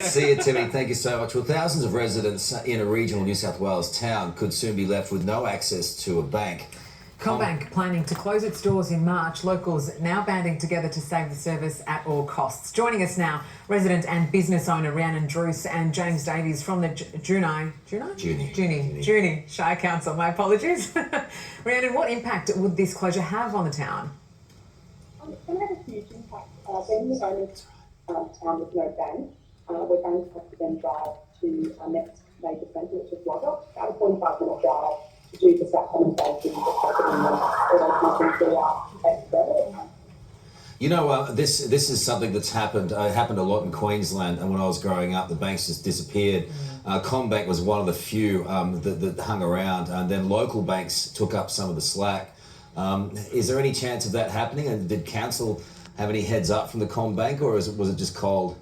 See you, Timmy. Thank you so much. Well, thousands of residents in a regional New South Wales town could soon be left with no access to a bank. CommBank planning to close its doors in March. Locals now banding together to save the service at all costs. Joining us now, resident and business owner Rhiannon Druce and James Davies from the Junee Shire Council. My apologies. Rhiannon, what impact would this closure have on the town? It's going to have a huge impact. Being the only town with no bank, we're going to have to then drive to our next major centre, which is Wagga, about a 45-minute drive to do just that common banking that's happening You know, this is something that's happened a lot in Queensland, and when I was growing up, the banks just disappeared. CommBank was one of the few that hung around, and then local banks took up some of the slack. Is there any chance of that happening? And did council have any heads up from the CommBank, or was it just cold?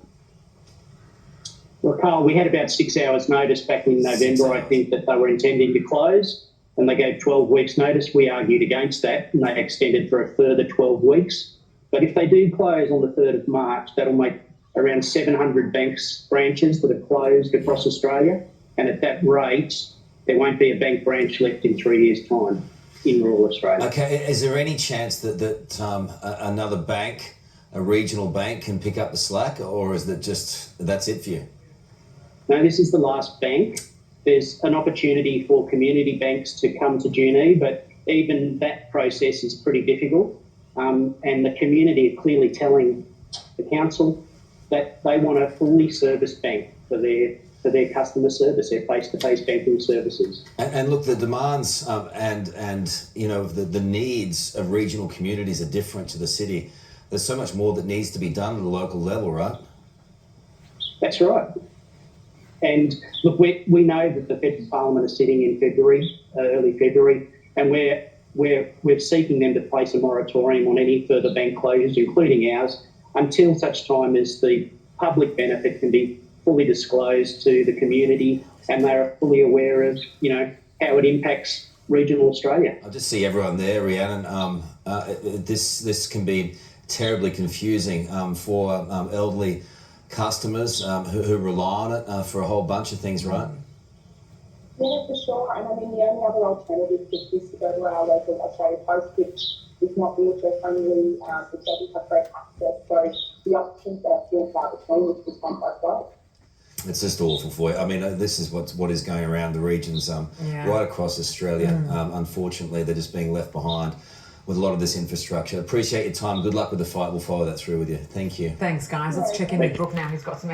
Well, Karl, we had about 6 hours notice back in November, I think, that they were intending to close, and they gave 12 weeks notice. We argued against that, and they extended for a further 12 weeks. But if they do close on the 3rd of March, that'll make around 700 banks branches that are closed across Australia. And at that rate, there won't be a bank branch left in 3 years' time in rural Australia. Okay, is there any chance that another bank, a regional bank, can pick up the slack, or is that just, that's it for you? No, this is the last bank. There's an opportunity for community banks to come to Junee, but even that process is pretty difficult. And the community are clearly telling the council that they want a fully serviced bank for their customer service, their face-to-face banking services. And look, the demands and you know the needs of regional communities are different to the city. There's so much more that needs to be done at a local level, right? That's right. And look, we know that the Federal Parliament is sitting in February, early February, and we're seeking them to place a moratorium on any further bank closures, including ours, until such time as the public benefit can be fully disclosed to the community and they are fully aware of, you know, how it impacts regional Australia. I just see everyone there, Rhiannon. This can be terribly confusing for elderly customers who rely on it for a whole bunch of things, right? Yeah, for sure. And I mean, the only other alternative is to go to our local Australia Post, which is not wheelchair friendly, which doesn't have great access. So the options are still far between, which is one both ways. It's just awful for you. I mean, this is what is going around the regions right across Australia. Unfortunately, they're just being left behind with a lot of this infrastructure. Appreciate your time. Good luck with the fight. We'll follow that through with you. Thank you. Thanks, guys. Let's check in with Brooke now, who's got some